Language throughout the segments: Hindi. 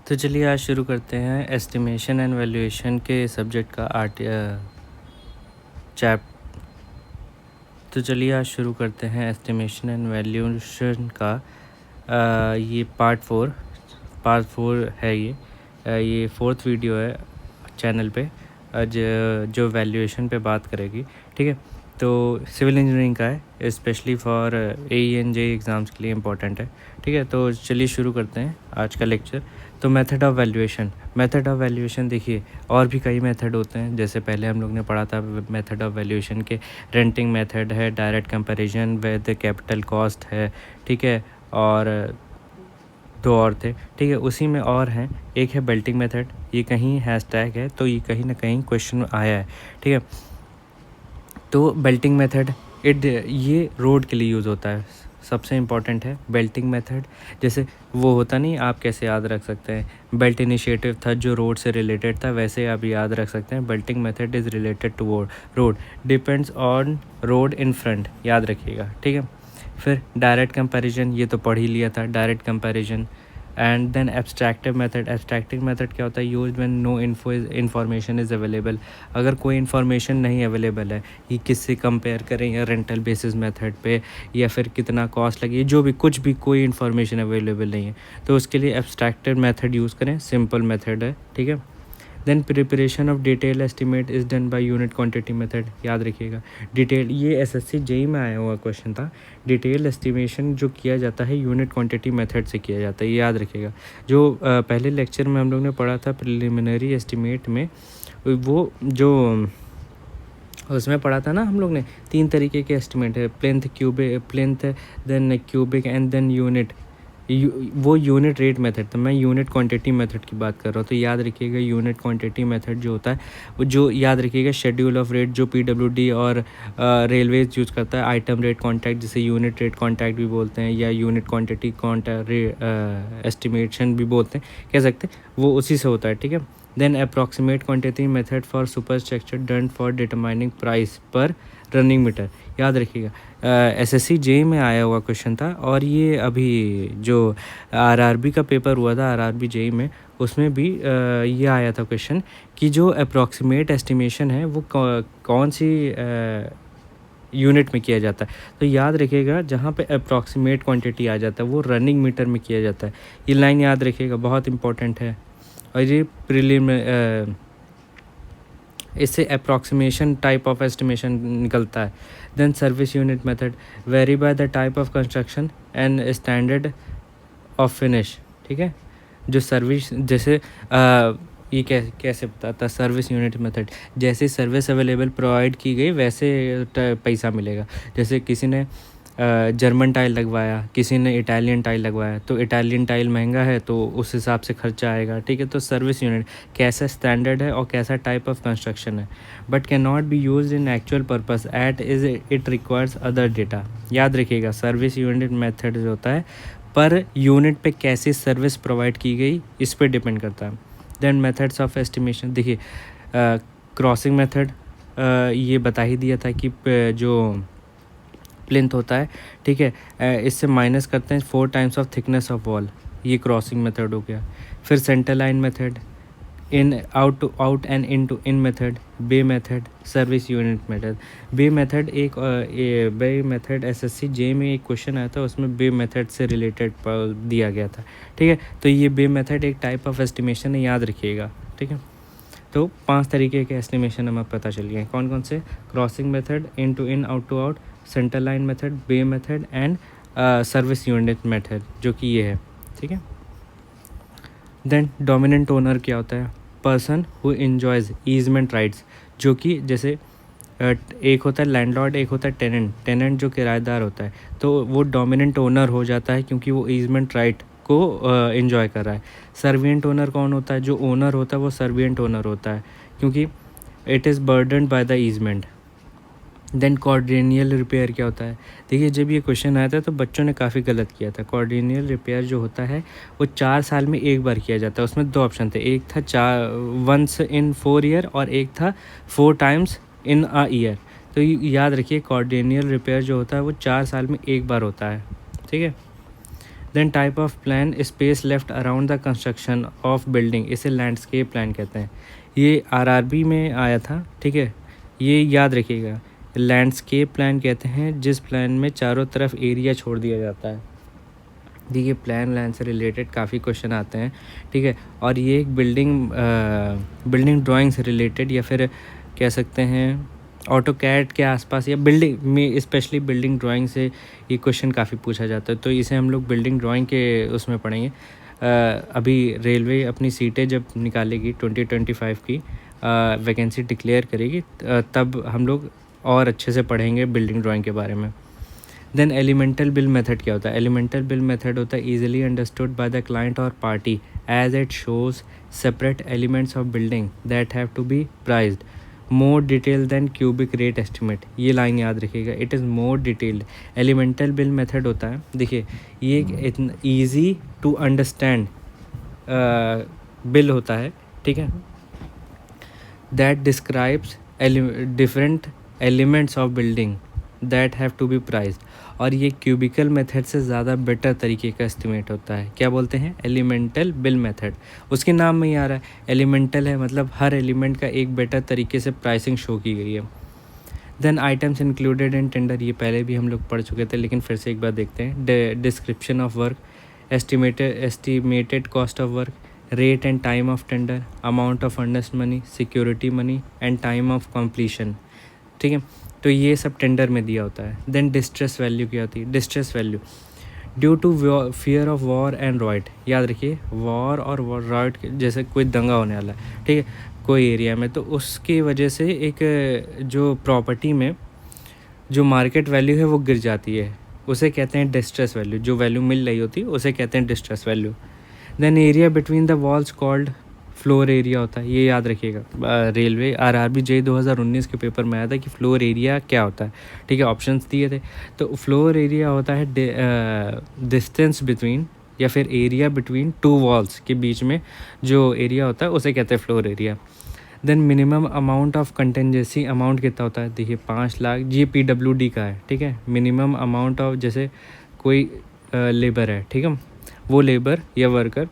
तो चलिए आज शुरू करते हैं एस्टिमेशन एंड वैल्यूएशन के सब्जेक्ट का चैप तो चलिए आज शुरू करते हैं एस्टिमेशन एंड वैल्यूएशन का ये पार्ट फोर है। ये फोर्थ वीडियो है चैनल पे आज जो वैल्यूएशन पे बात करेगी। ठीक है, तो सिविल इंजीनियरिंग का है, स्पेशली फॉर AE&JEE एग्ज़ाम्स के लिए इम्पोर्टेंट है। ठीक है, तो चलिए शुरू करते हैं आज का लेक्चर। तो मेथड ऑफ वैल्यूएशन देखिए, और भी कई मेथड होते हैं। जैसे पहले हम लोग ने पढ़ा था मेथड ऑफ वैल्यूएशन के रेंटिंग मेथड है, direct comparison with capital cost है। ठीक है, और दो और थे। ठीक है, उसी में और हैं, एक है बेल्टिंग मेथड, ये कहीं हैशटैग है तो ये कहीं ना कहीं क्वेश्चन आया है। ठीक है, तो बेल्टिंग मेथड ये रोड के लिए यूज़ होता है, सबसे इम्पॉर्टेंट है बेल्टिंग मेथड। जैसे वो होता नहीं, आप कैसे याद रख सकते हैं, बेल्ट इनिशिएटिव था जो रोड से रिलेटेड था, वैसे आप याद रख सकते हैं belting method is related to road, depends on road in front, याद रखिएगा। ठीक है, फिर डायरेक्ट कंपैरिजन, ये तो पढ़ ही लिया था, direct comparison. And then abstractive method क्या होता है, use when no information is available. अगर कोई इन्फॉर्मेशन नहीं अवेलेबल है, ये किससे कंपेयर करें, या रेंटल बेसिस मेथड पे, या फिर कितना कॉस्ट लगी, जो भी कुछ भी कोई इन्फॉर्मेशन अवेलेबल नहीं है, तो उसके लिए एब्स्ट्रैक्टिव मेथड यूज़ करें, सिंपल मेथड है। ठीक है, then preparation of detail estimate is done by unit quantity method, याद रखिएगा। डिटेल, ये SSC JEE में आया हुआ क्वेश्चन था। डिटेल एस्टिमेशन जो किया जाता है यूनिट क्वांटिटी मेथड से किया जाता है, ये याद रखिएगा। जो पहले लेक्चर में हम लोग ने पढ़ा था प्रिलिमिनरी एस्टिमेट में, वो जो उसमें पढ़ा था ना हम लोग ने, 3 तरीके के एस्टिमेट है, plinth then cubic and then unit. वो यूनिट रेट मेथड था, मैं यूनिट क्वांटिटी मेथड की बात कर रहा हूँ। तो याद रखिएगा यूनिट क्वांटिटी मेथड जो होता है, वो जो याद रखिएगा शेड्यूल ऑफ रेट जो PWD और रेलवेज यूज़ करता है, आइटम रेट कॉन्टैक्ट जिसे यूनिट रेट कॉन्टैक्ट भी बोलते हैं, या यूनिट क्वांटिटी एस्टिमेशन भी बोलते हैं, कह सकते हैं, वो उसी से होता है। ठीक है, then approximate quantity method for superstructure done for determining price per running metre, याद रखिएगा। SSC JEE में आया हुआ क्वेश्चन था, और ये अभी जो RRB का पेपर हुआ था, RRB JEE में, उसमें भी ये आया था क्वेश्चन कि जो अप्रॉक्सीमेट एस्टिमेशन है वो कौन सी यूनिट में किया जाता है। तो याद रखिएगा, जहाँ पे अप्रॉक्सीमेट क्वांटिटी आ जाता है वो रनिंग मीटर में किया जाता है। ये लाइन याद रखिएगा, बहुत इंपॉर्टेंट है। और ये इससे अप्रॉक्सीमेशन टाइप ऑफ एस्टिमेशन निकलता है। Then service unit method very by the type of construction and standard of finish. ठीक है, जो सर्विस, जैसे ये कैसे बताता, सर्विस यूनिट मेथड, जैसे सर्विस अवेलेबल प्रोवाइड की गई वैसे पैसा मिलेगा। जैसे किसी ने जर्मन टाइल लगवाया, किसी ने इटालियन टाइल लगवाया, तो इटालियन टाइल महंगा है तो उस हिसाब से खर्चा आएगा। ठीक है, तो सर्विस यूनिट कैसा स्टैंडर्ड है और कैसा टाइप ऑफ कंस्ट्रक्शन है, but can not be use in actual purpose at is it requires other data. याद रखिएगा, सर्विस यूनिट मेथड जो होता है पर यूनिट पे कैसी सर्विस प्रोवाइड की गई, इस पर डिपेंड करता है। देन मेथड्स ऑफ एस्टिमेशन देखिए, क्रॉसिंग मेथड ये बता ही दिया था कि जो प्लिंथ होता है, ठीक है, इससे माइनस करते हैं 4 times of thickness of wall, ये क्रॉसिंग मेथड हो गया। फिर centre line method, in out to out and in to in method, bay method, service unit method. Bay method SSC JEE में एक क्वेश्चन आया था, उसमें बे मेथड से रिलेटेड दिया गया था। ठीक है, तो ये बे मेथड एक टाइप ऑफ एस्टिमेशन है, याद रखिएगा। ठीक है, तो 5 तरीके के एस्टिमेशन हमें पता चल गए, कौन कौन से, crossing method, in to in, out to out, centre line method, bay method and service unit method, जो कि ये है। ठीक है, देन डोमिनेंट ओनर क्या होता है, person who enjoys easement rights, जो कि जैसे एक होता है लैंडलॉर्ड, एक होता है टेनेंट जो किराएदार होता है, तो वो डोमिनेंट ओनर हो जाता है क्योंकि वो ईजमेंट राइट को एंजॉय कर रहा है। सर्विएंट ओनर कौन होता है, जो ओनर होता है वो सर्विएंट ओनर होता है क्योंकि it is burdened by the easement. Then quadrennial repair क्या होता है, देखिए जब ये क्वेश्चन आया था तो बच्चों ने काफ़ी गलत किया था। क्वाड्रेनियल रिपेयर जो होता है वो 4 साल में एक बार किया जाता है। उसमें 2 ऑप्शन थे, एक था वंस इन 4 ईयर और एक था 4 टाइम्स इन अ ईयर। तो याद रखिए क्वाड्रेनियल रिपेयर जो होता है वो 4 साल में एक बार होता है। ठीक है, then type of plan, space left around the construction of building, इसे लैंडस्केप प्लान कहते हैं। ये आरआरबी में आया था, ठीक है, ये याद रखिएगा। लैंडस्केप प्लान कहते हैं जिस प्लान में चारों तरफ एरिया छोड़ दिया जाता है। देखिए प्लान से रिलेटेड काफ़ी क्वेश्चन आते हैं, ठीक है, और ये एक बिल्डिंग ड्राइंग से रिलेटेड या फिर कह सकते हैं ऑटोकैड के आसपास या बिल्डिंग में, स्पेशली बिल्डिंग ड्राइंग से ये क्वेश्चन काफ़ी पूछा जाता है, तो इसे हम लोग बिल्डिंग ड्राइंग के उसमें पढ़ेंगे। अभी रेलवे अपनी सीटें जब निकालेगी 2025 की वैकेंसी डिक्लेयर करेगी, तब हम लोग और अच्छे से पढ़ेंगे बिल्डिंग ड्राइंग के बारे में। देन एलिमेंटल बिल मेथड क्या होता है? एलिमेंटल बिल मेथड होता है easily understood by the client और party as it shows separate elements of building that have to be priced more detail than cubic rate estimate. ये लाइन याद रखिएगा, it is more detailed. Elemental bill method होता है, देखिए ये इतना ईजी टू अंडरस्टैंड बिल होता है, ठीक है, that describes different elements of building that have to be priced. और ये क्यूबिकल मेथड से ज़्यादा बेटर तरीके का एस्टिमेट होता है। क्या बोलते हैं? Elemental bill method. उसके नाम में ही आ रहा है, एलिमेंटल है मतलब हर एलिमेंट का एक बेटर तरीके से प्राइसिंग शो की गई है। Then items included in tender, ये पहले भी हम लोग पढ़ चुके थे लेकिन फिर से एक बार देखते हैं। Description of work, estimated cost of work, rate and time of tender, amount of earnest money, security money and time of completion, ठीक है, तो ये सब टेंडर में दिया होता है। देन डिस्ट्रेस वैल्यू क्या होती है? Distress value due to fear of war and riot, याद रखिए वॉर और रॉइट, जैसे कोई दंगा होने वाला है, ठीक है, कोई एरिया में, तो उसकी वजह से एक जो प्रॉपर्टी में जो मार्केट वैल्यू है वो गिर जाती है, उसे कहते हैं डिस्ट्रेस वैल्यू। जो वैल्यू मिल रही होती है उसे कहते हैं distress value. Then area between the walls called floor area होता है, ये याद रखिएगा। रेलवे आरआरबी जे 2019 के पेपर में आया था कि फ्लोर एरिया क्या होता है, ठीक है, ऑप्शंस दिए थे। तो फ्लोर एरिया होता है डिस्टेंस बिटवीन या फिर एरिया बिटवीन टू वॉल्स के बीच में जो एरिया होता है उसे कहते हैं floor area. Then minimum amount of contingency amount कितना होता है? देखिए 5 लाख, ये PWD का है, ठीक है। मिनिमम अमाउंट ऑफ, जैसे कोई लेबर है, ठीक है, वो लेबर या वर्कर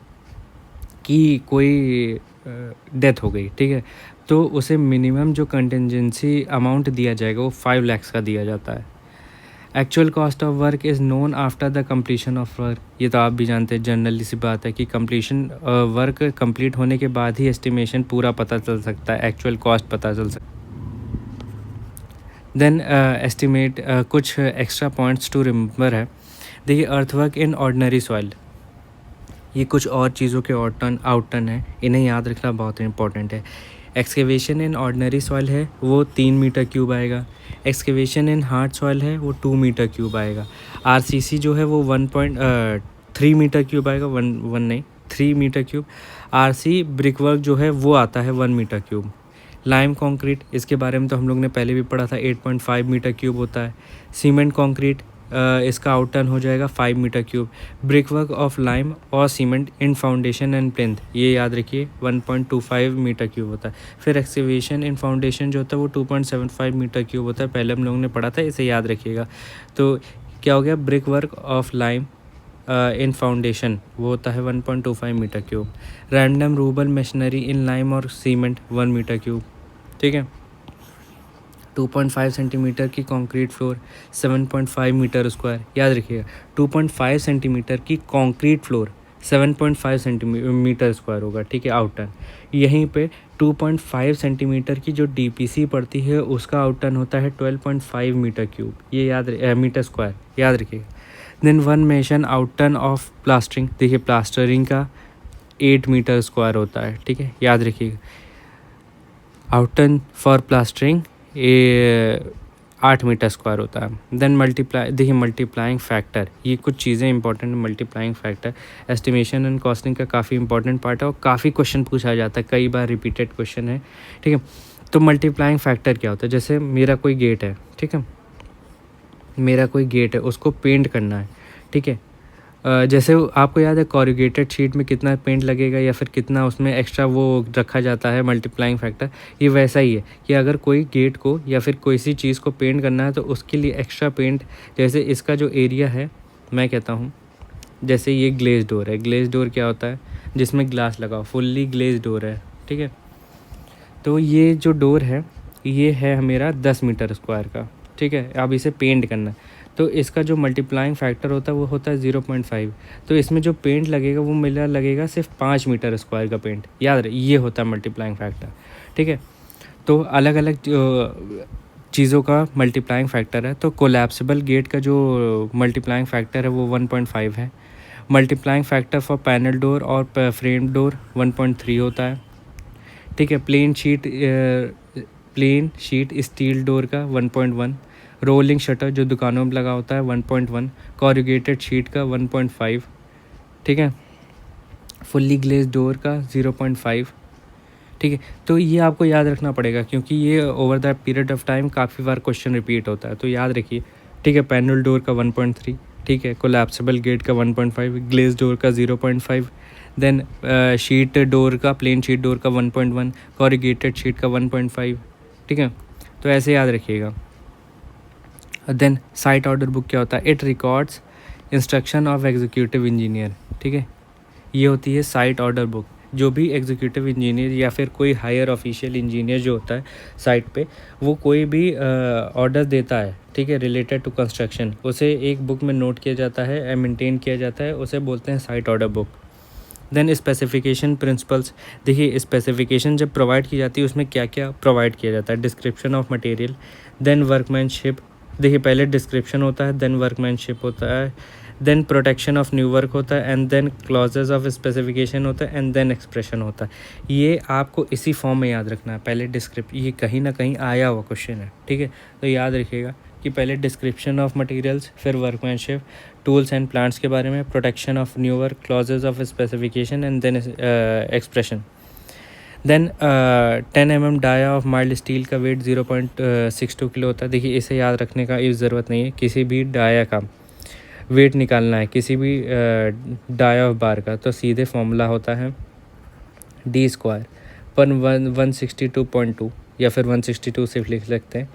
की कोई डेथ हो गई, ठीक है, तो उसे मिनिमम जो कंटिजेंसी अमाउंट दिया जाएगा वो 5 लाख का दिया जाता है। Actual cost of work is known after the completion of work, ये तो आप भी जानते हैं, जनरली सी बात है कि कंप्लीशन वर्क कंप्लीट होने के बाद ही एस्टिमेशन पूरा पता चल सकता है, एक्चुअल कॉस्ट पता चल सकता है। देन एस्टिमेट कुछ एक्स्ट्रा पॉइंट्स टू रिमेंबर है। देखिए अर्थवर्क इन ऑर्डिनरी सॉइल, ये कुछ और चीज़ों के आउटटर्न है, इन्हें याद रखना बहुत इंपॉर्टेंट है। एक्सकेवेशन इन ऑर्डिनरी सॉइल है वो 3 मीटर क्यूब आएगा। एक्सकेवेशन इन हार्ड सॉइल है वो 2 मीटर क्यूब आएगा। आरसीसी जो है वो 1.3 मीटर क्यूब आएगा, 3 मीटर क्यूब। आरसी ब्रिकवर्क जो है वो आता है 1 मीटर क्यूब। लाइम कंक्रीट, इसके बारे में तो हम लोग ने पहले भी पढ़ा था, 8.5 मीटर क्यूब होता है। सीमेंट कंक्रीट, इसका आउटटर्न हो जाएगा 5 metre cube. Brickwork of lime और cement in foundation and plinth, ये याद रखिए 1.25 मीटर क्यूब होता है। फिर एक्सकेवेशन इन फाउंडेशन जो होता है वो 2.75 मीटर क्यूब होता है, पहले हम लोगों ने पढ़ा था, इसे याद रखिएगा। तो क्या हो गया? Brickwork of lime in foundation वो होता है 1.25 metre cube. Random rubble masonry in lime और सीमेंट 1 मीटर क्यूब, ठीक है। 2.5 सेंटीमीटर की कंक्रीट फ्लोर 7.5 मीटर स्क्वायर, याद रखिएगा 2.5 सेंटीमीटर की कंक्रीट फ्लोर 7.5 सेंटीमीटर स्क्वायर होगा, ठीक है, आउटटर्न। यहीं पे 2.5 सेंटीमीटर की जो डीपीसी पड़ती है उसका आउटटर्न होता है 12.5 मीटर क्यूब, ये मीटर स्क्वायर, याद रखिएगा। देन 1 मेशन आउटटर्न ऑफ प्लास्टरिंग, देखिए प्लास्टरिंग का 8 मीटर स्क्वायर होता है, ठीक है, याद रखिएगा। आउटटर्न फॉर प्लास्टरिंग 8 मीटर स्क्वायर होता है। देन देखिए मल्टीप्लाइंग फैक्टर, ये कुछ चीज़ें important. Multiplying factor estimation and costing का काफ़ी इंपॉर्टेंट पार्ट है और काफ़ी क्वेश्चन पूछा जाता है, कई बार रिपीटेड क्वेश्चन है, ठीक है। तो मल्टीप्लाइंग फैक्टर क्या होता है? जैसे मेरा कोई गेट है, ठीक है, मेरा कोई गेट है, उसको पेंट करना है, ठीक है। जैसे आपको याद है कॉरुगेटेड शीट में कितना पेंट लगेगा या फिर कितना उसमें एक्स्ट्रा वो रखा जाता है मल्टीप्लाइंग फैक्टर, ये वैसा ही है कि अगर कोई गेट को या फिर कोई सी चीज़ को पेंट करना है तो उसके लिए एक्स्ट्रा पेंट, जैसे इसका जो एरिया है, मैं कहता हूँ जैसे ये ग्लेज डोर है, ग्लेज डोर क्या होता है, जिसमें ग्लास लगा हो, फुल्ली ग्लेज डोर है, ठीक है। तो ये जो डोर है ये है मेरा 10 मीटर स्क्वायर का, ठीक है। अब इसे पेंट करना है, तो इसका जो मल्टीप्लाइंग फैक्टर होता है वो होता है 0.5। तो इसमें जो पेंट लगेगा वो मेरा लगेगा सिर्फ 5 मीटर स्क्वायर का पेंट, याद रहे ये होता है मल्टीप्लाइंग फैक्टर, ठीक है। तो अलग अलग चीज़ों का मल्टीप्लाइंग फैक्टर है। तो कोलैप्सिबल गेट का जो मल्टीप्लाइंग फैक्टर है वो 1.5 है। Multiplying factor for panel door और फ्रेम डोर 1.3 होता है, ठीक है। प्लेन शीट स्टील डोर का 1.1, रोलिंग शटर जो दुकानों में लगा होता है 1.1, कॉरुगेटेड शीट का 1.5, ठीक है। फुल्ली ग्लेज डोर का 0.5, ठीक है। तो ये आपको याद रखना पड़ेगा क्योंकि ये over the period of time काफ़ी बार क्वेश्चन रिपीट होता है, तो याद रखिए, ठीक है। पैनल डोर का 1.3, ठीक है। कोलैप्सिबल गेट का 1.5, ग्लेज डोर का 0.5, देन शीट डोर का, प्लेन शीट डोर का 1.1, कॉरुगेटेड शीट का 1.5, ठीक है। तो ऐसे याद रखिएगा। देन साइट ऑर्डर बुक क्या होता है, it records instruction of executive engineer, ठीक है। ये होती है साइट ऑर्डर बुक। जो भी एग्जीक्यूटिव इंजीनियर या फिर कोई हायर ऑफिशियल इंजीनियर जो होता है साइट पे, वो कोई भी ऑर्डर देता है, ठीक है, रिलेटेड टू कंस्ट्रक्शन, उसे एक बुक में नोट किया जाता है, मेंटेन किया जाता है, उसे बोलते हैं site order book. Then specification principles, देखिए स्पेसिफिकेशन जब प्रोवाइड की जाती है उसमें क्या क्या प्रोवाइड किया जाता है, description of material, then workmanship, देखिए पहले डिस्क्रिप्शन होता है, देन वर्कमैनशिप होता है, then protection of new work होता है, and then clauses of specification होता है, एंड देन एक्सप्रेशन होता है। ये आपको इसी फॉर्म में याद रखना है, पहले ये कहीं ना कहीं आया हुआ क्वेश्चन है, ठीक है। तो याद रखिएगा कि पहले डिस्क्रिप्शन ऑफ मटेरियल्स, फिर वर्कमैनशिप, टूल्स एंड प्लांट्स के बारे में, protection of new work, clauses of specification, and then expression. Then 10 mm dia of mild steel का वेट 0.62 किलो होता है। देखिए इसे याद रखने का ये ज़रूरत नहीं है, किसी भी डाया का वेट निकालना है, किसी भी डाया ऑफ बार का, तो सीधे फॉर्मूला होता है d स्क्वायर पर 162.2 या फिर 162 सिर्फ लिख सकते हैं,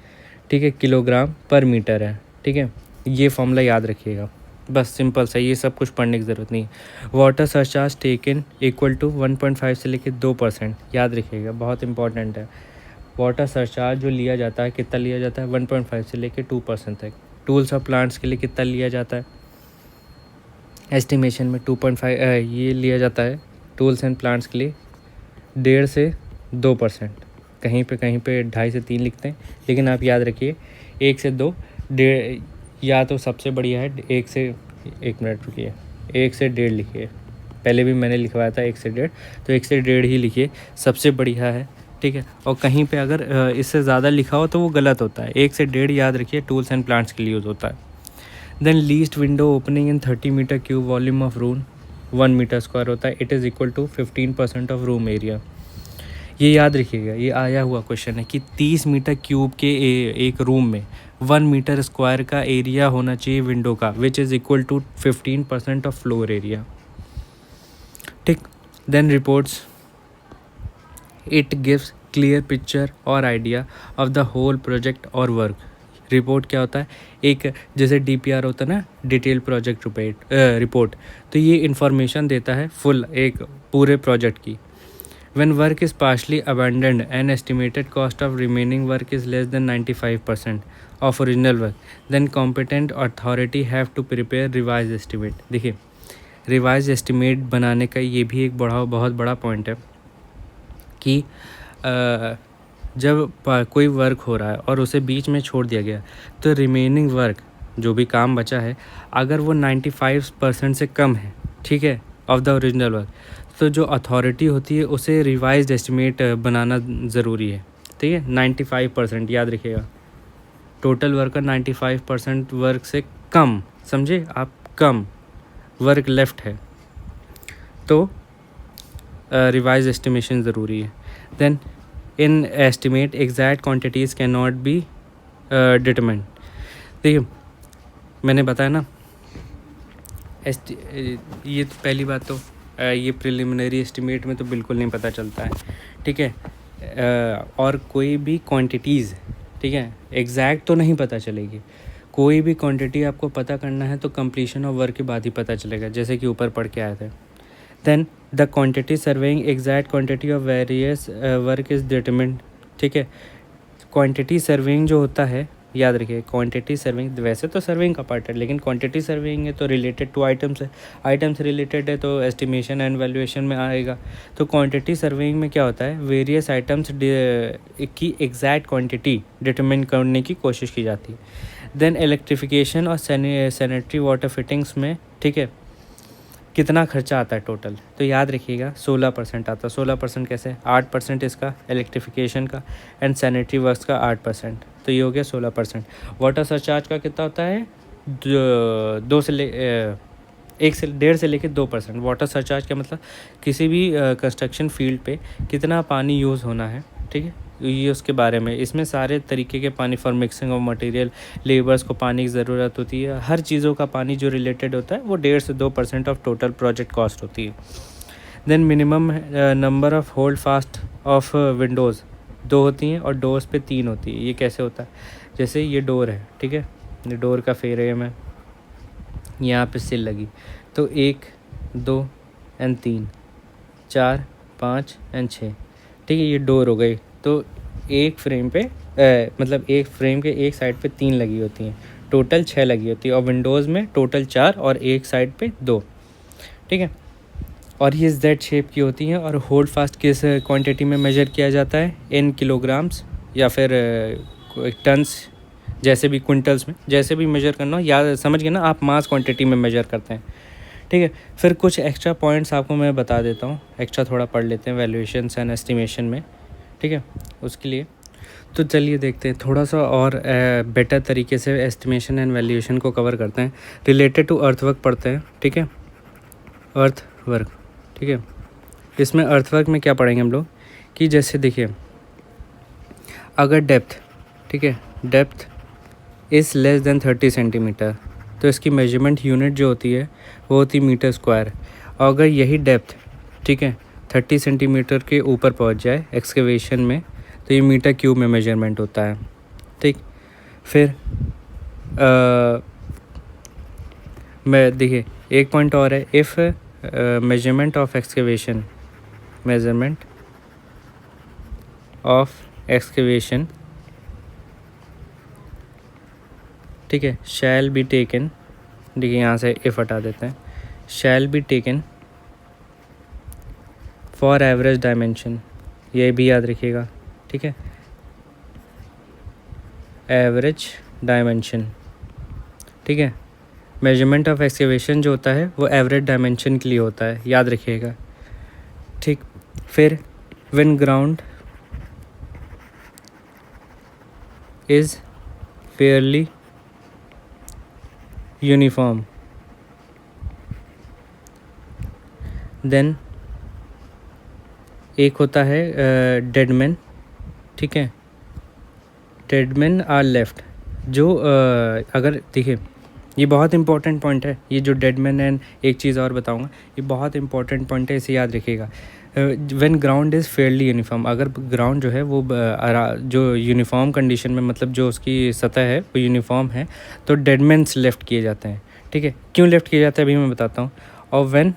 ठीक है, किलोग्राम पर मीटर है, ठीक है। ये फॉर्मूला याद रखिएगा, बस सिंपल सा, ये सब कुछ पढ़ने की ज़रूरत नहीं है। Water surcharge taken equal to 1.5 से लेकर 2%, याद रखिएगा, बहुत इंपॉर्टेंट है। वाटर सरचार्ज जो लिया जाता है कितना लिया जाता है, 1.5 से लेकर 2% तक। टूल्स और प्लांट्स के लिए कितना लिया जाता है, एस्टिमेशन में 2.5 ये लिया जाता है टूल्स एंड प्लांट्स के लिए 1.5 से 2%, कहीं पे 2.5 से 3 लिखते हैं, लेकिन आप याद रखिए 1 से 2, 1.5 या तो सबसे बढ़िया है 1 से 1 मिनट रुकिए, 1 से 1.5 लिखिए, पहले भी मैंने लिखवाया था 1 से 1.5, तो 1 से 1.5 ही लिखिए, सबसे बढ़िया है, ठीक है। और कहीं पे अगर इससे ज़्यादा लिखा हो तो वो गलत होता है, 1 से 1.5 याद रखिए, टूल्स एंड प्लांट्स के लिए यूज़ होता है। Then least window opening in 30 metre cube volume of room 1 metre square होता है, it is equal to 15% of room area. ये याद रखिएगा, ये आया हुआ क्वेश्चन है कि 30 मीटर क्यूब के एक रूम में 1 मीटर स्क्वायर का एरिया होना चाहिए विंडो का, which is equal to 15% of floor area, ठीक। Then reports, it gives clear picture और idea of the whole project और वर्क। रिपोर्ट क्या होता है, एक जैसे DPR होता है ना, डिटेल प्रोजेक्ट रिपोर्ट, तो ये इन्फॉर्मेशन देता है फुल एक पूरे प्रोजेक्ट की। When work is partially abandoned and estimated cost of remaining work is less than 95% of original work, then competent authority have to prepare revised estimate। देखिए revised estimate बनाने का ये भी एक बहुत बड़ा पॉइंट है कि जब कोई वर्क हो रहा है और उसे बीच में छोड़ दिया गया, तो रिमेनिंग वर्क जो भी काम बचा है, अगर वो 95% से कम है, ठीक है, ऑफ द ओरिजिनल वर्क, तो जो अथॉरिटी होती है उसे रिवाइज्ड एस्टिमेट बनाना ज़रूरी है, ठीक है। 95% याद रखिएगा, टोटल वर्क का 95% वर्क से कम, समझे आप, कम वर्क लेफ्ट है, तो रिवाइज एस्टिमेशन ज़रूरी है। Then in estimate exact quantities can not be determined. देखिए मैंने बताया ना, ये तो पहली बात, तो ये प्रिलिमिनरी एस्टिमेट में तो बिल्कुल नहीं पता चलता है, ठीक है। और कोई भी क्वांटिटीज़, ठीक है, एग्जैक्ट तो नहीं पता चलेगी, कोई भी क्वांटिटी आपको पता करना है तो कंप्लीशन ऑफ वर्क के बाद ही पता चलेगा, जैसे कि ऊपर पढ़ के आए थे। Then the quantity surveying exact quantity of various work is determined. ठीक है, क्वांटिटी सर्वेइंग जो होता है, याद रखिए क्वांटिटी सर्विंग वैसे तो सर्विंग का पार्ट है, लेकिन क्वांटिटी सर्विंग है तो रिलेटेड टू आइटम्स है, आइटम से रिलेटेड है तो एस्टिमेशन एंड वैल्यूएशन में आएगा। तो क्वांटिटी सर्विंग में क्या होता है, वेरियस आइटम्स की एग्जैक्ट क्वांटिटी डिटरमिन करने की कोशिश की जाती है। देन इलेक्ट्रिफिकेशन और सैनिटरी वाटर फिटिंग्स में, ठीक है, कितना खर्चा आता है टोटल, तो याद रखिएगा 16% आता है। 16% कैसे, 8% इसका इलेक्ट्रिफिकेशन का एंड सैनिटरी वर्क्स का 8%, तो ये हो गया 16%। वाटर सरचार्ज का कितना होता है, 1 से लेकर 2%। वाटर सरचार्ज का मतलब किसी भी कंस्ट्रक्शन फील्ड पे कितना पानी यूज़ होना है, ठीक है, ये उसके बारे में। इसमें सारे तरीके के पानी for mixing of material, labours को पानी की ज़रूरत होती है, हर चीज़ों का पानी जो रिलेटेड होता है वो 1.5 से 2% ऑफ टोटल प्रोजेक्ट कॉस्ट होती है। Then minimum number of hold fast of windows 2 होती हैं और डोर्स पे 3 होती है। ये कैसे होता है, जैसे ये डोर है, ठीक है, ये डोर का फ्रेम है, यहाँ पे सिल लगी, तो 1, 2 एंड 3, 4, 5 एंड 6, ठीक है, ये डोर हो गई। तो एक फ्रेम पे मतलब एक फ्रेम के एक साइड पे 3 लगी होती हैं, टोटल 6 लगी होती है, और विंडोज़ में टोटल 4 और एक साइड पे 2, ठीक है। और ये जेड शेप की होती हैं। और होल्ड फास्ट किस क्वांटिटी में मेजर किया जाता है, इन किलोग्राम्स या फिर टन्स, जैसे भी क्विंटल्स में, जैसे भी मेजर करना हो, याद समझ गए ना आप, मास क्वांटिटी में मेजर करते हैं, ठीक है। फिर कुछ एक्स्ट्रा पॉइंट्स आपको मैं बता देता हूँ, एक्स्ट्रा थोड़ा पढ़ लेते हैं वैल्यूएशन एंड एस्टिमेशन में, ठीक है, उसके लिए। तो चलिए देखते हैं थोड़ा सा और बेटर तरीके से एस्टिमेशन एंड वैल्यूएशन को कवर करते हैं। रिलेटेड टू अर्थवर्क पढ़ते हैं, ठीक है, अर्थवर्क, ठीक है। इसमें अर्थवर्क में क्या पढ़ेंगे हम लोग कि जैसे देखिए, अगर डेप्थ, ठीक है, depth is less then 30 centimetre, तो इसकी मेजरमेंट यूनिट जो होती है वो होती मीटर स्क्वायर। और अगर यही डेप्थ, ठीक है, 30 सेंटीमीटर के ऊपर पहुंच जाए एक्सकेवेशन में, तो ये मीटर क्यूब में मेजरमेंट होता है, ठीक। फिर मैं देखिए एक पॉइंट और है, if measurement of excavation, measurement of excavation, ठीक है, शैल बी टेकन, देखिए यहाँ से इफ़ हटा देते हैं, shall be taken for average dimension, ये भी याद रखिएगा, ठीक है, एवरेज डायमेंशन, ठीक है। मेजरमेंट ऑफ एक्सकेवेशन जो होता है वो एवरेज डायमेंशन के लिए होता है, याद रखिएगा, ठीक। फिर when ground is fairly uniform, then एक होता है डेडमैन, ठीक है, डेडमैन आर लेफ्ट, जो अगर देखिए ये बहुत इंपॉर्टेंट पॉइंट है, ये जो डेडमैन एंड एक चीज़ और बताऊंगा, ये बहुत इंपॉर्टेंट पॉइंट है, इसे याद रखिएगा। When ground is fairly uniform, अगर ग्राउंड जो है वो जो यूनिफॉर्म कंडीशन में, मतलब जो उसकी सतह है वो यूनिफॉर्म है, तो डेडमैन्स लेफ़्ट किए जाते हैं, ठीक है। क्यों लेफ़्ट किए जाते हैं अभी मैं बताता हूँ। और व्हेन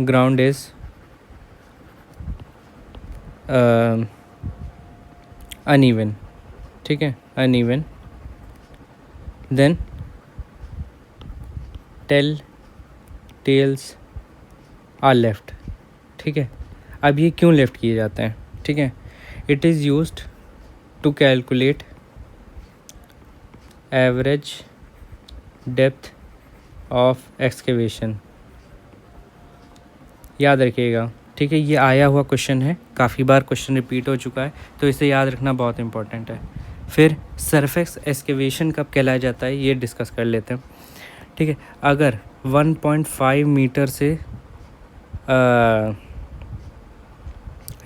ग्राउंड इज़ अनइवन, ठीक है, uneven, then tails are left, ठीक है। अब ये क्यों लेफ्ट किए जाते हैं, ठीक है, it is used to calculate average depth of excavation, याद रखिएगा, ठीक है। ये आया हुआ क्वेश्चन है, काफ़ी बार क्वेश्चन रिपीट हो चुका है, तो इसे याद रखना बहुत इंपॉर्टेंट है। फिर सरफेस एक्सकेवेशन कब कहलाया जाता है, ये डिस्कस कर लेते हैं, ठीक है। अगर 1.5 मीटर से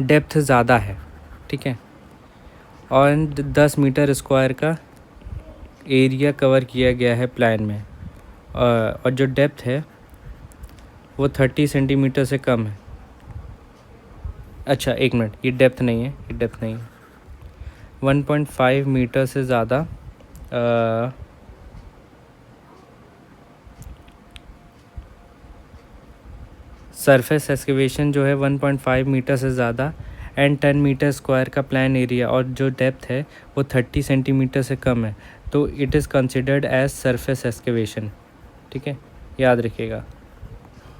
डेप्थ ज़्यादा है, ठीक है, और 10 मीटर स्क्वायर का एरिया कवर किया गया है प्लान में, और जो डेप्थ है वो 30 सेंटीमीटर से कम है। अच्छा एक मिनट, ये डेप्थ नहीं है, ये डेप्थ नहीं है, 1.5 मीटर से ज़्यादा सरफेस एक्सकेवेशन जो है 1.5 मीटर से ज़्यादा एंड 10 मीटर स्क्वायर का प्लान एरिया और जो डेप्थ है वो 30 सेंटीमीटर से कम है तो it is considered as surface excavation. ठीक है, याद रखिएगा,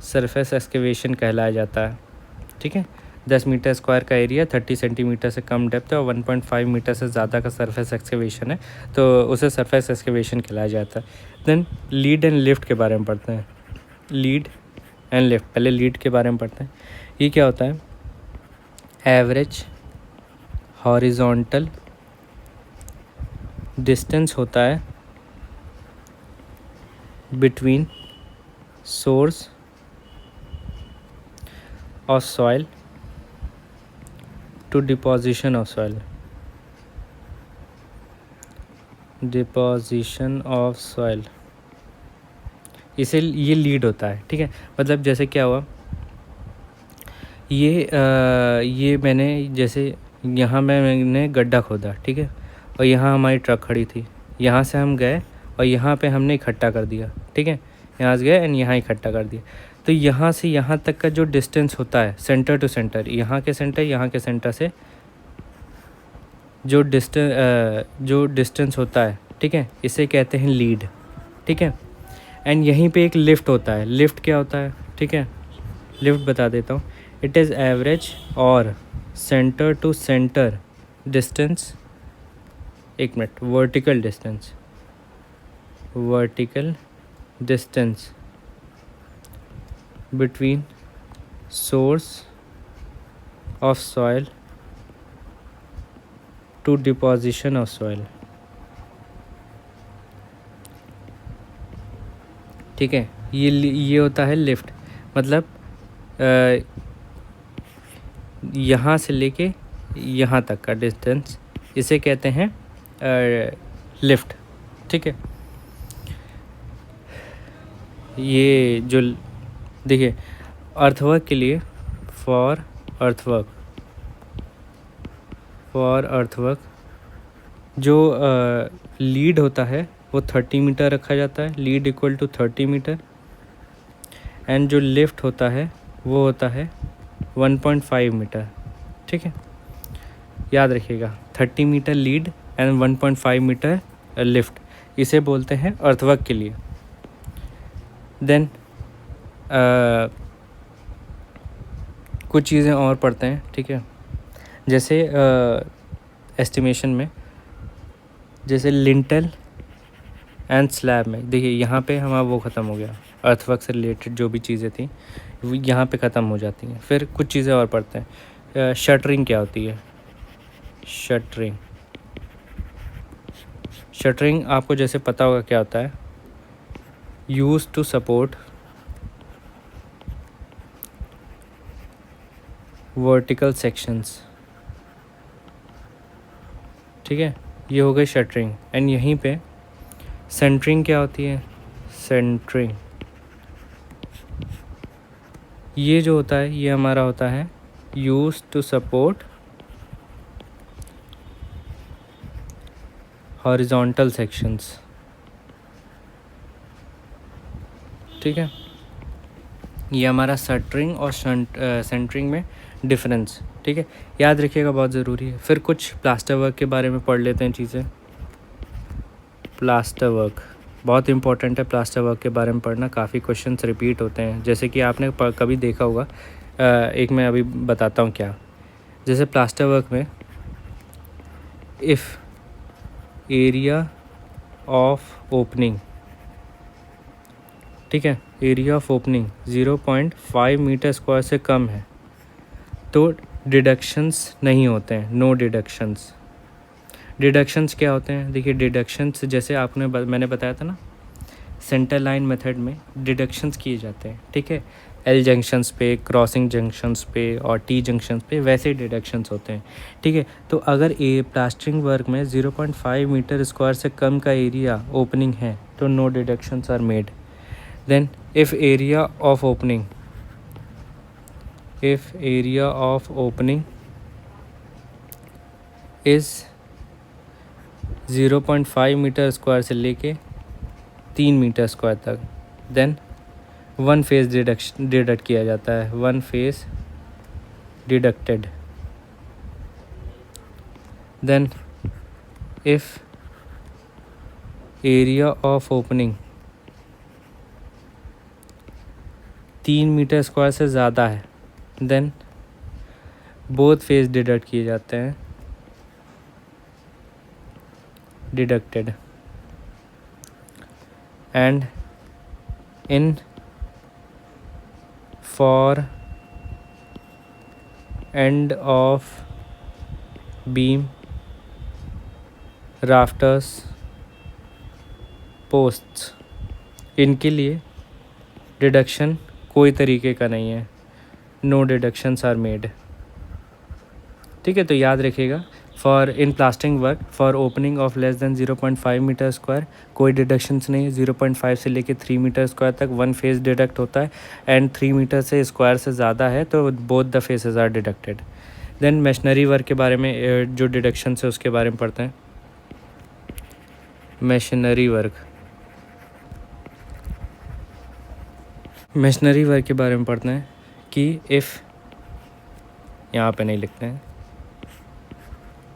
सरफेस एक्सकेवेशन कहलाया जाता है। ठीक है, 10 मीटर स्क्वायर का एरिया, 30 सेंटीमीटर से कम डेप्थ है और 1.5 मीटर से ज़्यादा का सरफेस एक्सकेवेशन है तो उसे सरफेस एक्सकेवेशन कहलाया जाता है। देन लीड एंड लिफ्ट के बारे में पढ़ते हैं। लीड एंड लिफ्ट, पहले लीड के बारे में पढ़ते हैं। ये क्या होता है? एवरेज हॉरिजॉन्टल डिस्टेंस होता है between source of soil to deposition of soil. Deposition of soil, इसे ये लीड होता है। ठीक है, मतलब जैसे क्या हुआ, ये मैंने जैसे यहाँ मैंने गड्ढा खोदा, ठीक है, और यहाँ हमारी ट्रक खड़ी थी, यहाँ से हम गए और यहाँ पे हमने इकट्ठा कर दिया। ठीक है, यहाँ से गए एंड यहाँ इकट्ठा कर दिया। तो यहाँ से यहाँ तक का जो डिस्टेंस होता है सेंटर टू सेंटर, यहाँ के सेंटर से जो डिस्टेंस होता है, ठीक है, इसे कहते हैं लीड। ठीक है, एंड यहीं पे एक लिफ्ट होता है। लिफ्ट क्या होता है? ठीक है, लिफ्ट बता देता हूँ। इट इज़ एवरेज और सेंटर टू सेंटर डिस्टेंस, एक minute, vertical distance between source of soil to deposition of soil. ठीक है, ये होता है लिफ्ट, मतलब यहाँ से लेके यहाँ तक का डिस्टेंस, इसे कहते हैं लिफ्ट। ठीक है, ये जो देखिए अर्थवर्क के लिए, फॉर अर्थवर्क जो लीड होता है वो 30 मीटर रखा जाता है, lead equal to 30 metre, and जो लिफ्ट होता है वो होता है 1.5 मीटर। ठीक है, याद रखिएगा, 30 metre lead and 1.5 metre lift, इसे बोलते हैं अर्थवर्क के लिए। देन कुछ चीज़ें और पढ़ते हैं। ठीक है, जैसे एस्टिमेशन में, जैसे लिंटल एंड स्लैब में, देखिए यहाँ पे हमारा वो ख़त्म हो गया, अर्थवर्क से रिलेटेड जो भी चीज़ें थी वो यहाँ पे ख़त्म हो जाती हैं। फिर कुछ चीज़ें और पढ़ते हैं। शटरिंग क्या होती है? शटरिंग आपको जैसे पता होगा क्या होता है, use to support vertical sections. ठीक है, ये हो गई शटरिंग। एंड यहीं पे सेंटरिंग क्या होती है? सेंटरिंग, ये जो होता है ये हमारा होता है use to support horizontal sections. ठीक है, ये हमारा शटरिंग और सेंटरिंग में डिफरेंस। ठीक है, याद रखिएगा, बहुत ज़रूरी है। फिर कुछ प्लास्टर वर्क के बारे में पढ़ लेते हैं चीज़ें। प्लास्टर वर्क बहुत इंपॉर्टेंट है, प्लास्टर वर्क के बारे में पढ़ना, काफ़ी क्वेश्चंस रिपीट होते हैं, जैसे कि आपने कभी देखा होगा। एक मैं अभी बताता हूँ क्या। जैसे प्लास्टर वर्क में, इफ़ एरिया ऑफ ओपनिंग, ठीक है, area of opening 0.5 metre square से कम है तो डिडक्शंस नहीं होते हैं, नो डिडक्शंस। डिडक्शंस क्या होते हैं? देखिए, डिडक्शंस जैसे मैंने बताया था ना, सेंटर लाइन मेथड में डिडक्शंस किए जाते हैं। ठीक है, एल जंक्शंस पे, क्रॉसिंग जंक्शंस पे और टी जंक्शंस पे वैसे डिडक्शंस होते हैं। ठीक है, तो अगर प्लास्टरिंग वर्क में 0.5 मीटर स्क्वायर से कम का एरिया ओपनिंग है तो no deductions are made. Then if area of opening is 0.5 metre square से लेके 3 मीटर स्क्वायर तक। देन वन फेस डिडक्ट किया जाता है, one face deducted. Then if area of opening 3 metre square से ज़्यादा है, देन बोथ फेस डिडक्ट किए जाते हैं, deducted. And in for end of beam, rafters, posts, इनके लिए डिडक्शन कोई तरीके का नहीं है, नो डिडक्शंस आर मेड। ठीक है, तो याद रखिएगा, for in plastering work for opening of less than 0.5 metre square कोई डिडक्शंस नहीं है। 0.5 से लेके 3 मीटर स्क्वायर तक वन फेस डिडक्ट होता है, एंड 3 मीटर से स्क्वायर से ज़्यादा है तो both the faces are deducted. Then masonry work के बारे में जो डिडक्शंस है उसके बारे में पढ़ते हैं। मशीनरी वर्क के बारे में पढ़ते हैं कि इफ़, यहाँ पे नहीं लिखते हैं,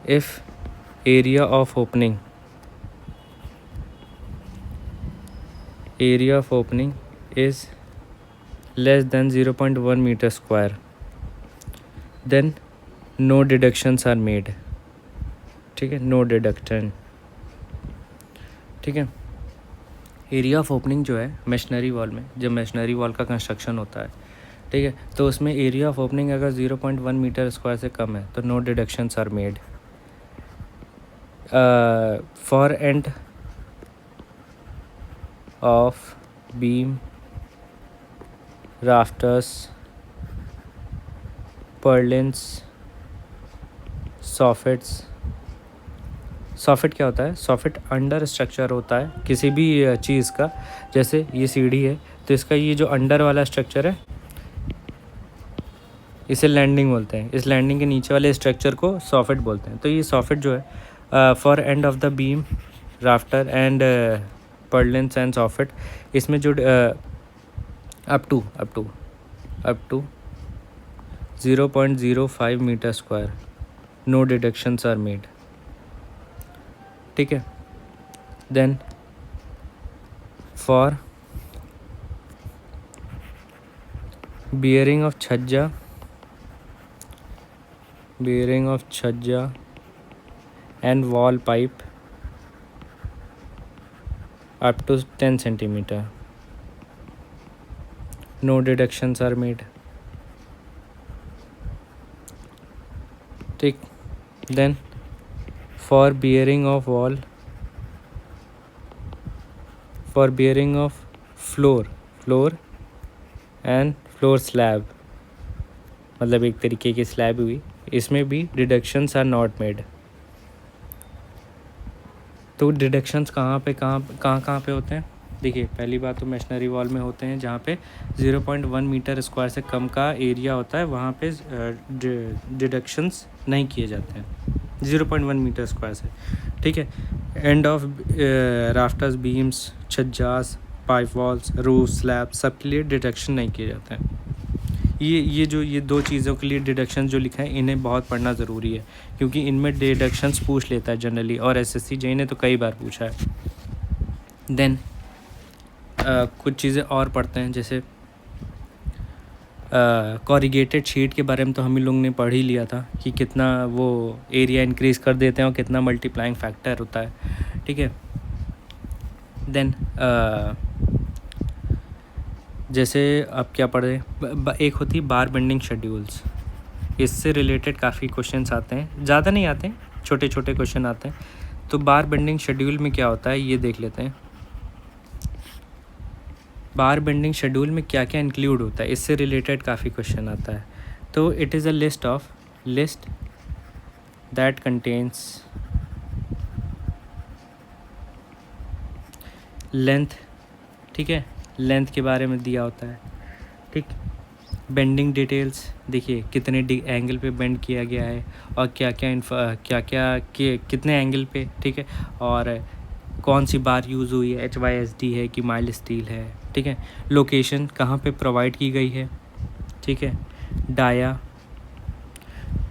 if area of opening is less than 0.1 metre square then no deductions are made. ठीक है, नो डिडक्शन। ठीक है, एरिया ऑफ ओपनिंग जो है मशीनरी वॉल में, जब मशीनरी वॉल का कंस्ट्रक्शन होता है, ठीक है, तो उसमें एरिया ऑफ ओपनिंग अगर 0.1 मीटर स्क्वायर से कम है तो no deductions are made. For end of beam, rafters, purlins, soffits. Soffit क्या होता है? सॉफिट अंडर स्ट्रक्चर होता है किसी भी चीज़ का। जैसे ये सीढ़ी है तो इसका ये जो अंडर वाला स्ट्रक्चर है इसे लैंडिंग बोलते हैं। इस लैंडिंग के नीचे वाले स्ट्रक्चर को सॉफिट बोलते हैं। तो ये सॉफिट जो है for end of the beam, rafter and purlins and soffit, इसमें जो up to 0.05 metre square no deductions are made. ठीक है, then for bearing of chhajja and wall pipe up to 10 centimeter no deductions are made। ठीक, then for bearing of floor and floor slab, मतलब एक तरीके की स्लैब हुई, इसमें भी डिडक्शंस आर नॉट मेड। तो डिडक्शंस कहाँ पे होते हैं? देखिए, पहली बात तो मशीनरी वॉल में होते हैं जहाँ पे 0.1 मीटर स्क्वायर से कम का एरिया होता है, वहाँ पे डिडक्शंस नहीं किए जाते हैं 0.1 मीटर स्क्वायर से। ठीक है, एंड ऑफ राफ्टर्स, बीम्स, छज्जास, पाइप वॉल्स, रूफ, स्लैब, सब के लिए डिडक्शन नहीं किए जाते हैं। ये दो चीज़ों के लिए डिडक्शन जो लिखा है इन्हें बहुत पढ़ना ज़रूरी है, क्योंकि इनमें डिडक्शंस पूछ लेता है जनरली, और एसएससी जेई ने तो कई बार पूछा है। देन कुछ चीज़ें और पढ़ते हैं, जैसे कॉरिगेटेड शीट के बारे में तो हम ही लोगों ने पढ़ ही लिया था कि कितना वो एरिया इंक्रीज़ कर देते हैं और कितना मल्टीप्लाइंग फैक्टर होता है। ठीक है, देन जैसे अब क्या पढ़े, एक होती है बार बेंडिंग शेड्यूल्स। इससे रिलेटेड काफ़ी क्वेश्चंस आते हैं, ज़्यादा नहीं आते हैं, छोटे छोटे क्वेश्चन आते हैं। तो बार बेंडिंग शेड्यूल में क्या होता है ये देख लेते हैं। बार बेंडिंग शेड्यूल में क्या क्या इंक्लूड होता है, इससे रिलेटेड काफ़ी क्वेश्चन आता है। तो it is a list that contains length. ठीक है, लेंथ के बारे में दिया होता है। ठीक, बेंडिंग डिटेल्स, देखिए कितने एंगल पे बेंड किया गया है और क्या कितने एंगल पे, ठीक है, और कौन सी बार यूज़ हुई है, HYSD है कि माइल्ड स्टील है, ठीक है। लोकेशन कहाँ पे प्रोवाइड की गई है, ठीक है। डाया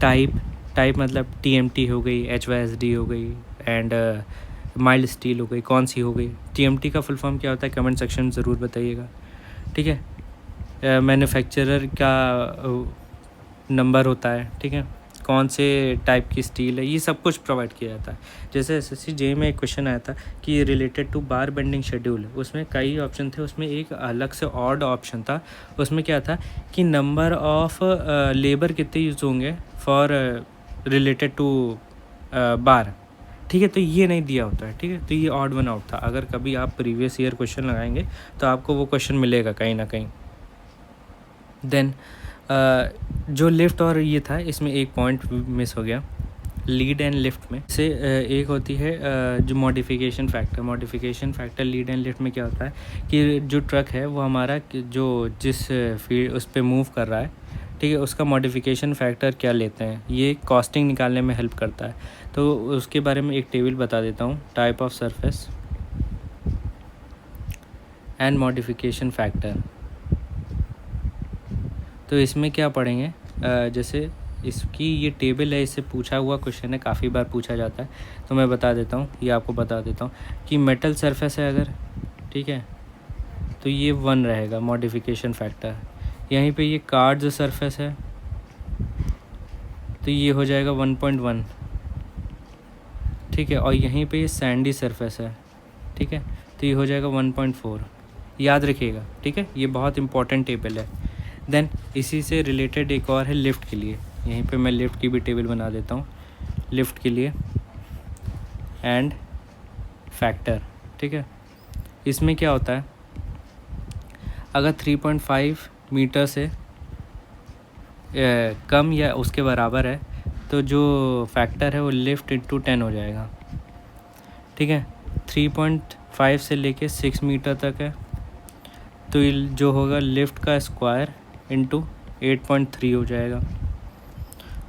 टाइप मतलब TMT हो गई, HYSD हो गई, एंड माइल्ड स्टील हो गई, कौन सी हो गई। TMT का फुल फॉर्म क्या होता है, कमेंट सेक्शन में ज़रूर बताइएगा, ठीक है। मैन्युफैक्चरर का नंबर होता है, ठीक है, कौन से टाइप की स्टील है, ये सब कुछ प्रोवाइड किया जाता है। जैसे SSC JEE में एक क्वेश्चन आया था कि related to bar bending schedule, उसमें कई ऑप्शन थे, उसमें एक अलग से ऑड ऑप्शन था। उसमें क्या था कि नंबर ऑफ लेबर कितने यूज़ होंगे फॉर रिलेटेड टू बार, ठीक है। तो ये नहीं दिया होता है, ठीक है, तो ये ऑड वन आउट था। अगर कभी आप प्रीवियस ईयर क्वेश्चन लगाएंगे तो आपको वो क्वेश्चन मिलेगा कहीं ना कहीं। देन जो लिफ्ट और ये था, इसमें एक पॉइंट मिस हो गया लीड एंड लिफ्ट में से। एक होती है जो modification factor lead and lift में क्या होता है कि जो ट्रक है वो हमारा जो जिस फील्ड उस पर मूव कर रहा है, ठीक है, उसका मॉडिफिकेशन फैक्टर क्या लेते हैं, ये कॉस्टिंग निकालने में हेल्प करता है। तो उसके बारे में एक टेबल बता देता हूँ, type of surface and modification factor. तो इसमें क्या पढ़ेंगे, जैसे इसकी ये टेबल है, इससे पूछा हुआ क्वेश्चन है, काफ़ी बार पूछा जाता है, तो मैं बता देता हूँ, ये आपको बता देता हूँ कि मेटल सरफेस है अगर, ठीक है, तो ये 1 रहेगा मॉडिफिकेशन फैक्टर। यहीं पे ये कार्ड सरफेस है तो ये हो जाएगा 1.1, ठीक है, और यहीं पे ये सैंडी सरफेस है, ठीक है, तो ये हो जाएगा 1.4। याद रखिएगा, ठीक है, ये बहुत इंपॉर्टेंट टेबल है। देन इसी से रिलेटेड एक और है लिफ्ट के लिए, यहीं पे मैं लिफ्ट की भी टेबल बना देता हूँ, लिफ्ट के लिए एंड फैक्टर, ठीक है। इसमें क्या होता है, अगर 3.5 मीटर से कम या उसके बराबर है तो जो फैक्टर है वो लिफ्ट इंटू 10 हो जाएगा, ठीक है। 3.5 से लेके 6 मीटर तक है तो जो होगा लिफ्ट का स्क्वायर इंटू 8.3 हो जाएगा।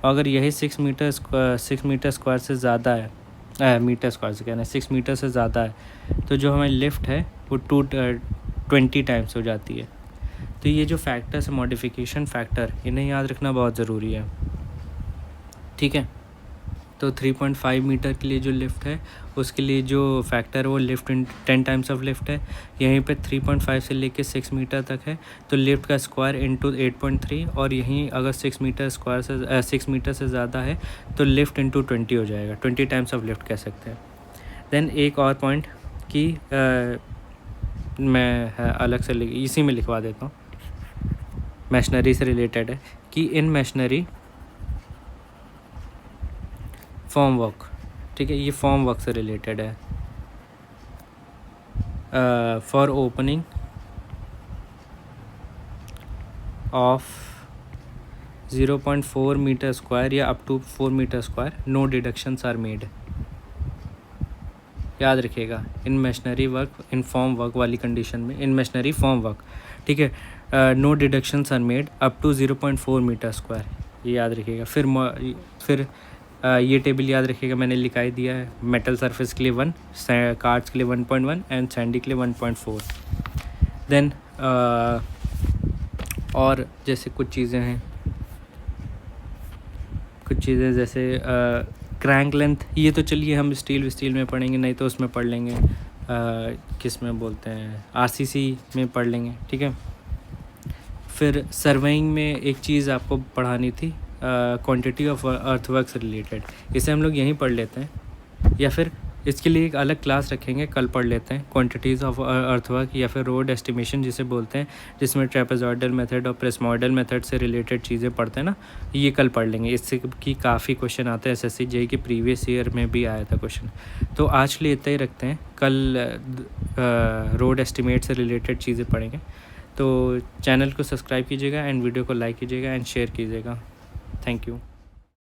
अगर यही 6 मीटर स्क्वायर से ज़्यादा है, मीटर स्क्वायर से कहना है 6 मीटर से ज़्यादा है, तो जो हमारी लिफ्ट है वो 20 टाइम्स हो जाती है। तो ये जो फैक्टर्स है मॉडिफिकेशन फैक्टर, इन्हें याद रखना बहुत ज़रूरी है, ठीक है। तो 3.5 मीटर के लिए जो लिफ्ट है उसके लिए जो फैक्टर है वो लिफ्ट 10 टाइम्स ऑफ लिफ्ट है। यहीं पे 3.5 से लेके 6 मीटर तक है तो लिफ्ट का स्क्वायर इंटू 8.3, और यहीं अगर 6 मीटर से ज़्यादा है तो लिफ्ट इंटू 20 हो जाएगा, 20 टाइम्स ऑफ लिफ्ट कह सकते हैं। देन एक और पॉइंट कि मैं अलग से इसी में लिखवा देता हूँ, मशीनरी से रिलेटेड है कि इन मशीनरी फॉर्म वर्क, ठीक है, ये फॉर्म वर्क से रिलेटेड है। For opening of 0.4 metre square या up to 4 metre square no deductions are made. याद रखिएगा, in machinery work in form work वाली कंडीशन में, इन मशीनरी फॉर्म वर्क, ठीक है, no deductions are made up to 0.4 metre square, ये याद रखिएगा। फिर ये टेबल याद रखिएगा, मैंने लिखा ही दिया है। मेटल सरफेस के लिए 1, कार्ड्स के लिए 1.1 एंड सैंडी के लिए 1.4। देन और जैसे कुछ चीज़ें हैं, कुछ चीज़ें जैसे क्रैंक लेंथ, ये तो चलिए हम स्टील में पढ़ेंगे, नहीं तो उसमें पढ़ लेंगे, किस में बोलते हैं, RCC में पढ़ लेंगे, ठीक है। फिर सर्वेइंग में एक चीज़ आपको पढ़ानी थी, क्वांटिटी ऑफ अर्थवर्क से रिलेटेड, इसे हम लोग यहीं पढ़ लेते हैं या फिर इसके लिए एक अलग क्लास रखेंगे, कल पढ़ लेते हैं क्वांटिटीज़ ऑफ अर्थवर्क या फिर रोड एस्टिमेशन जिसे बोलते हैं, जिसमें ट्रेपेजॉइडल मेथड और प्रिस्मोइडल मेथड से रिलेटेड चीज़ें पढ़ते हैं ना, ये कल पढ़ लेंगे। इससे की काफ़ी क्वेश्चन आते हैं, SSC JEE के प्रीवियस ईयर में भी आया था क्वेश्चन। तो आज के लिए इतना ही रखते हैं, कल रोड एस्टिमेट से रिलेटेड चीज़ें पढ़ेंगे। तो चैनल को सब्सक्राइब कीजिएगा एंड वीडियो को लाइक कीजिएगा एंड शेयर कीजिएगा। Thank you.